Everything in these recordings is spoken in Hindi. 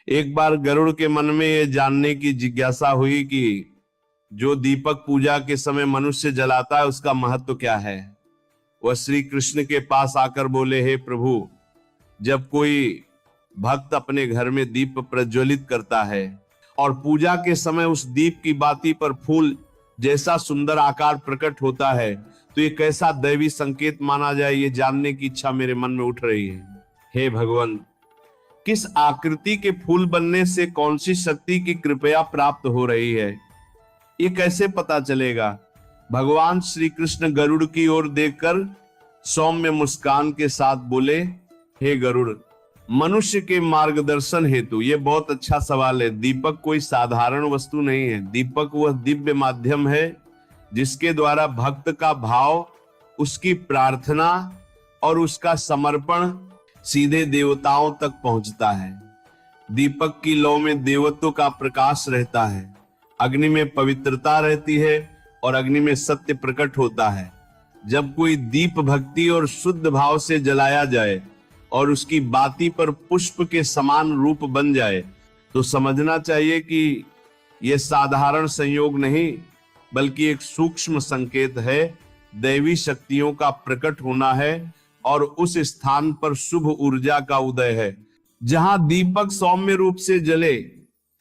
एक बार गरुड़ के मन में ये जानने की जिज्ञासा हुई कि जो दीपक पूजा के समय मनुष्य जलाता है उसका महत्व क्या है। वह श्री कृष्ण के पास आकर बोले, हे प्रभु, जब कोई भक्त अपने घर में दीप प्रज्वलित करता है और पूजा के समय उस दीप की बाती पर फूल जैसा सुंदर आकार प्रकट होता है, तो ये कैसा दैवी संकेत माना जाए, ये जानने की इच्छा मेरे मन में उठ रही है। हे भगवान, किस आकृति के फूल बनने से कौन सी शक्ति की कृपया प्राप्त हो रही है, ये कैसे पता चलेगा। भगवान श्री कृष्ण गरुड़ की ओर देखकर सौम्य मुस्कान के साथ बोले, हे गरुड़, मनुष्य के मार्गदर्शन हेतु ये बहुत अच्छा सवाल है। दीपक कोई साधारण वस्तु नहीं है। दीपक वह दिव्य माध्यम है जिसके द्वारा भक्त का भाव, उसकी प्रार्थना और उसका समर्पण सीधे देवताओं तक पहुंचता है। दीपक की लौ में देवत्व का प्रकाश रहता है, अग्नि में पवित्रता रहती है और अग्नि में सत्य प्रकट होता है। जब कोई दीप भक्ति और शुद्ध भाव से जलाया जाए और उसकी बाती पर पुष्प के समान रूप बन जाए, तो समझना चाहिए कि यह साधारण संयोग नहीं, बल्कि एक सूक्ष्म संकेत है। दैवी शक्तियों का प्रकट होना है और उस स्थान पर शुभ ऊर्जा का उदय है। जहां दीपक सौम्य रूप से जले,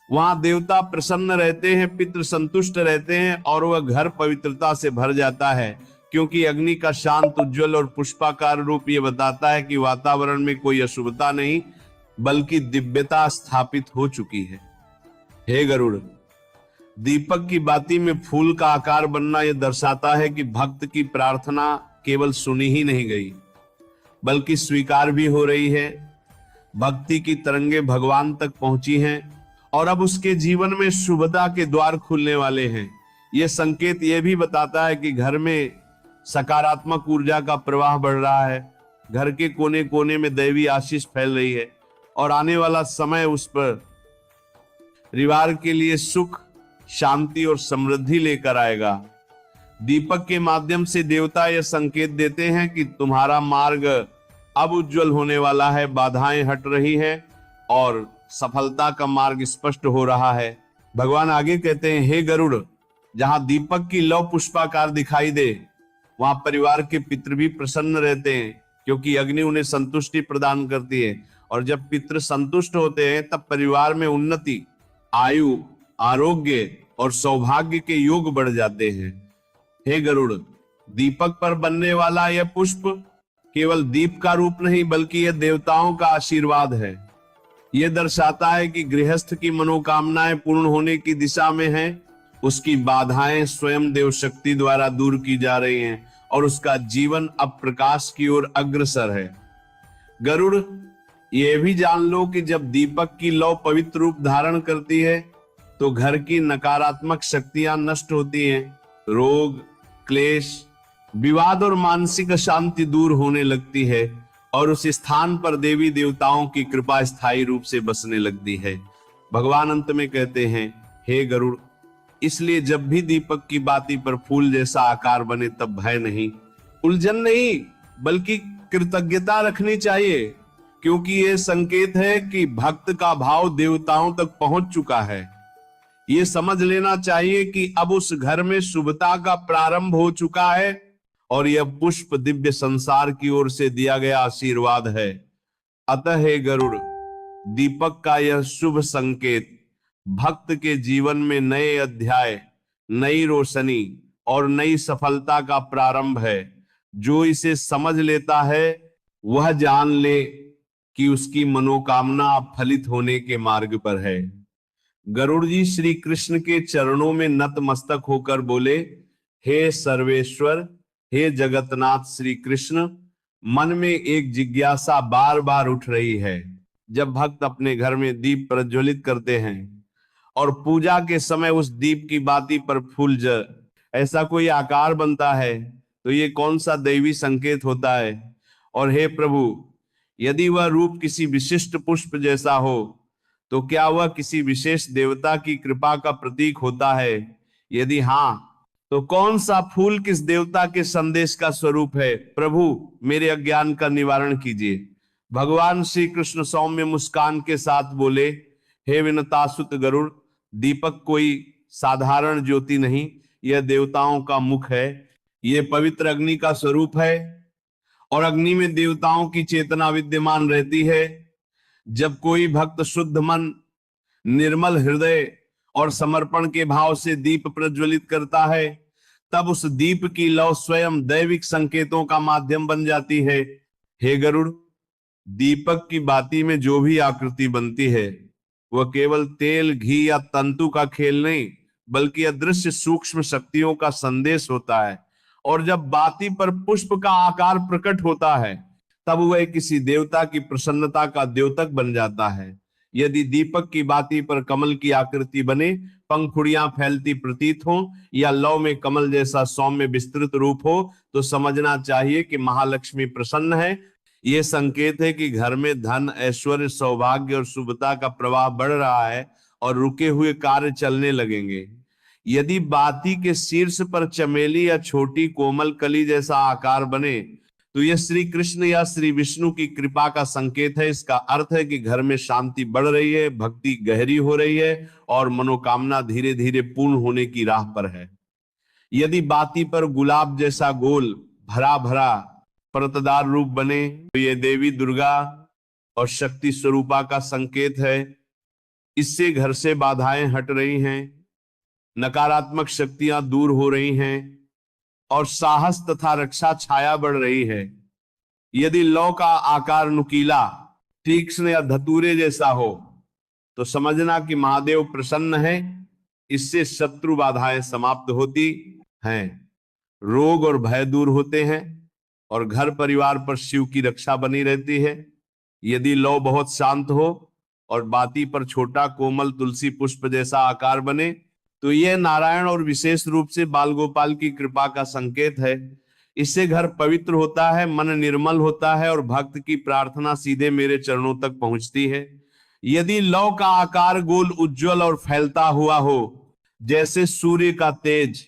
वहां देवता प्रसन्न रहते हैं, पितृ संतुष्ट रहते हैं और वह घर पवित्रता से भर जाता है, क्योंकि अग्नि का शांत, उज्जवल और पुष्पाकार रूप ये बताता है कि वातावरण में कोई अशुभता नहीं, बल्कि दिव्यता स्थापित हो चुकी है। हे गरुड़, दीपक की बाती में फूल का आकार बनना यह दर्शाता है कि भक्त की प्रार्थना केवल सुनी ही नहीं गई, बल्कि स्वीकार भी हो रही है। भक्ति की तरंगे भगवान तक पहुंची हैं और अब उसके जीवन में शुभता के द्वार खुलने वाले हैं। यह संकेत यह भी बताता है कि घर में सकारात्मक ऊर्जा का प्रवाह बढ़ रहा है, घर के कोने कोने में दैवी आशीष फैल रही है और आने वाला समय उस पर परिवार के लिए सुख, शांति और समृद्धि लेकर आएगा। दीपक के माध्यम से देवता यह संकेत देते हैं कि तुम्हारा मार्ग अब उज्जवल होने वाला है, बाधाएं हट रही हैं और सफलता का मार्ग स्पष्ट हो रहा है। भगवान आगे कहते हैं, हे गरुड़, जहां दीपक की लौ पुष्पाकार दिखाई दे, वहां परिवार के पितृ भी प्रसन्न रहते हैं, क्योंकि अग्नि उन्हें संतुष्टि प्रदान करती है और जब पितृ संतुष्ट होते हैं तब परिवार में उन्नति, आयु, आरोग्य और सौभाग्य के योग बढ़ जाते हैं। हे गरुड़, दीपक पर बनने वाला यह पुष्प केवल दीप का रूप नहीं, बल्कि यह देवताओं का आशीर्वाद है। यह दर्शाता है कि गृहस्थ की मनोकामनाएं पूर्ण होने की दिशा में हैं, उसकी बाधाएं स्वयं देव शक्ति द्वारा दूर की जा रही हैं और उसका जीवन अब प्रकाश की ओर अग्रसर है। गरुड़, यह भी जान लो कि जब दीपक की लौ पवित्र रूप धारण करती है तो घर की नकारात्मक शक्तियां नष्ट होती हैं, रोग, क्लेश, विवाद और मानसिक अशांति दूर होने लगती है और उस स्थान पर देवी देवताओं की कृपा स्थायी रूप से बसने लगती है। भगवान अंत में कहते हैं, हे गरुड़, इसलिए जब भी दीपक की बाती पर फूल जैसा आकार बने तब भय नहीं, उलझन नहीं, बल्कि कृतज्ञता रखनी चाहिए, क्योंकि यह संकेत है कि भक्त का भाव देवताओं तक पहुंच चुका है। ये समझ लेना चाहिए कि अब उस घर में शुभता का प्रारंभ हो चुका है और यह पुष्प दिव्य संसार की ओर से दिया गया आशीर्वाद है। अतः हे गरुड़, दीपक का यह शुभ संकेत भक्त के जीवन में नए अध्याय, नई रोशनी और नई सफलता का प्रारंभ है। जो इसे समझ लेता है वह जान ले कि उसकी मनोकामना फलित होने के मार्ग पर है। गरुड़ जी श्री कृष्ण के चरणों में नतमस्तक होकर बोले, हे सर्वेश्वर, हे जगतनाथ श्री कृष्ण, मन में एक जिज्ञासा बार बार उठ रही है। जब भक्त अपने घर में दीप प्रज्वलित करते हैं और पूजा के समय उस दीप की बाती पर फूल ऐसा कोई आकार बनता है, तो ये कौन सा दैवी संकेत होता है। और हे प्रभु, यदि वह रूप किसी विशिष्ट पुष्प जैसा हो तो क्या वह किसी विशेष देवता की कृपा का प्रतीक होता है? यदि हाँ, तो कौन सा फूल किस देवता के संदेश का स्वरूप है? प्रभु, मेरे अज्ञान का निवारण कीजिए। भगवान श्री कृष्ण सौम्य मुस्कान के साथ बोले, हे विनतासुत गरुड़, दीपक कोई साधारण ज्योति नहीं, यह देवताओं का मुख है। यह पवित्र अग्नि का स्वरूप है और अग्नि में देवताओं की चेतना विद्यमान रहती है। जब कोई भक्त शुद्ध मन, निर्मल हृदय और समर्पण के भाव से दीप प्रज्वलित करता है, तब उस दीप की लौ स्वयं दैविक संकेतों का माध्यम बन जाती है। हे गरुड़, दीपक की बाती में जो भी आकृति बनती है वह केवल तेल, घी या तंतु का खेल नहीं, बल्कि अदृश्य सूक्ष्म शक्तियों का संदेश होता है। और जब बाती पर पुष्प का आकार प्रकट होता है, तब वह किसी देवता की प्रसन्नता का द्योतक बन जाता है। यदि दीपक की बाती पर कमल की आकृति बने, पंखुड़ियां फैलती प्रतीत हो या लौ में कमल जैसा सौम्य विस्तृत रूप हो, तो समझना चाहिए कि महालक्ष्मी प्रसन्न है। यह संकेत है कि घर में धन, ऐश्वर्य, सौभाग्य और शुभता का प्रवाह बढ़ रहा है और रुके हुए कार्य चलने लगेंगे। यदि बाती के शीर्ष पर चमेली या छोटी कोमल कली जैसा आकार बने, तो यह श्री कृष्ण या श्री विष्णु की कृपा का संकेत है। इसका अर्थ है कि घर में शांति बढ़ रही है, भक्ति गहरी हो रही है और मनोकामना धीरे धीरे पूर्ण होने की राह पर है। यदि बाती पर गुलाब जैसा गोल, भरा भरा परतदार रूप बने, तो यह देवी दुर्गा और शक्ति स्वरूपा का संकेत है। इससे घर से बाधाएं हट रही हैं, नकारात्मक शक्तियां दूर हो रही हैं और साहस तथा रक्षा छाया बढ़ रही है। यदि लौ का आकार नुकीला, तीक्ष्ण या धतूरे जैसा हो, तो समझना कि महादेव प्रसन्न है। इससे शत्रु बाधाएं समाप्त होती हैं, रोग और भय दूर होते हैं और घर परिवार पर शिव की रक्षा बनी रहती है। यदि लौ बहुत शांत हो और बाती पर छोटा कोमल तुलसी पुष्प जैसा आकार बने, तो यह नारायण और विशेष रूप से बाल गोपाल की कृपा का संकेत है। इससे घर पवित्र होता है, मन निर्मल होता है और भक्त की प्रार्थना सीधे मेरे चरणों तक पहुंचती है। यदि लौ का आकार गोल, उज्जवल और फैलता हुआ हो जैसे सूर्य का तेज,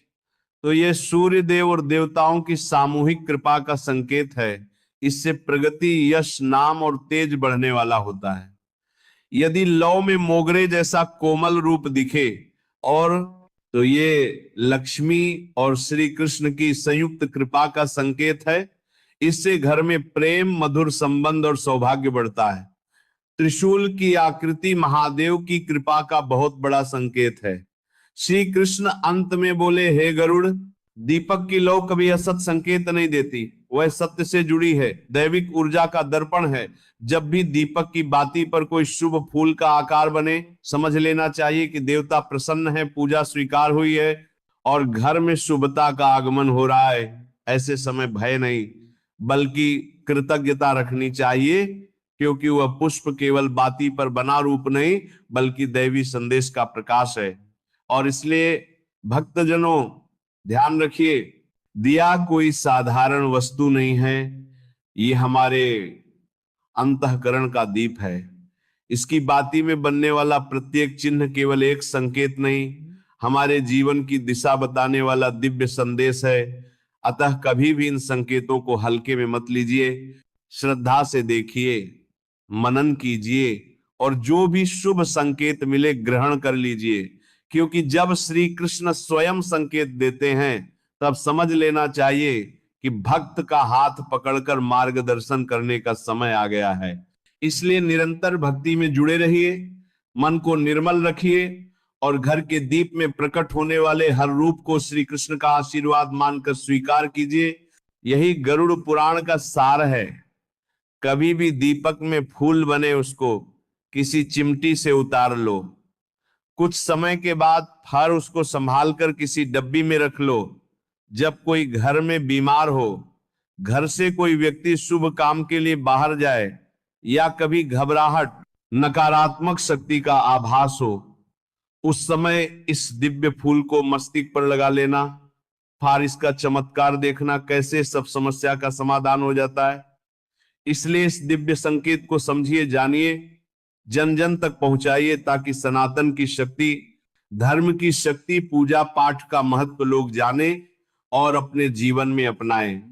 तो यह सूर्य देव और देवताओं की सामूहिक कृपा का संकेत है। इससे प्रगति, यश, नाम और तेज बढ़ने वाला होता है। यदि लौ में मोगरे जैसा कोमल रूप दिखे और तो ये लक्ष्मी और श्री कृष्ण की संयुक्त कृपा का संकेत है। इससे घर में प्रेम, मधुर संबंध और सौभाग्य बढ़ता है। त्रिशूल की आकृति महादेव की कृपा का बहुत बड़ा संकेत है। श्री कृष्ण अंत में बोले, हे गरुड़, दीपक की लौ कभी असत संकेत नहीं देती, वह सत्य से जुड़ी है, दैविक ऊर्जा का दर्पण है। जब भी दीपक की बाती पर कोई शुभ फूल का आकार बने, समझ लेना चाहिए कि देवता प्रसन्न है, पूजा स्वीकार हुई है और घर में शुभता का आगमन हो रहा है। ऐसे समय भय नहीं बल्कि कृतज्ञता रखनी चाहिए, क्योंकि वह पुष्प केवल बाती पर बना रूप नहीं बल्कि दैवी संदेश का प्रकाश है। और इसलिए भक्तजनों, ध्यान रखिए, दिया कोई साधारण वस्तु नहीं है, ये हमारे अंतःकरण का दीप है। इसकी बाती में बनने वाला प्रत्येक चिन्ह केवल एक संकेत नहीं, हमारे जीवन की दिशा बताने वाला दिव्य संदेश है। अतः कभी भी इन संकेतों को हल्के में मत लीजिए, श्रद्धा से देखिए, मनन कीजिए और जो भी शुभ संकेत मिले ग्रहण कर लीजिए। क्योंकि जब श्री कृष्ण स्वयं संकेत देते हैं, तब समझ लेना चाहिए कि भक्त का हाथ पकड़कर मार्गदर्शन करने का समय आ गया है। इसलिए निरंतर भक्ति में जुड़े रहिए, मन को निर्मल रखिए और घर के दीप में प्रकट होने वाले हर रूप को श्री कृष्ण का आशीर्वाद मानकर स्वीकार कीजिए। यही गरुड़ पुराण का सार है। कभी भी दीपक में फूल बने, उसको किसी चिमटी से उतार लो, कुछ समय के बाद फिर उसको संभाल कर किसी डब्बी में रख लो। जब कोई घर में बीमार हो, घर से कोई व्यक्ति शुभ काम के लिए बाहर जाए या कभी घबराहट, नकारात्मक शक्ति का आभास हो, उस समय इस दिव्य फूल को मस्तिष्क पर लगा लेना, फिर इसका चमत्कार देखना कैसे सब समस्या का समाधान हो जाता है। इसलिए इस दिव्य संकेत को समझिए, जानिए, जन जन तक पहुंचाइए, ताकि सनातन की शक्ति, धर्म की शक्ति, पूजा पाठ का महत्व लोग जाने और अपने जीवन में अपनाएं।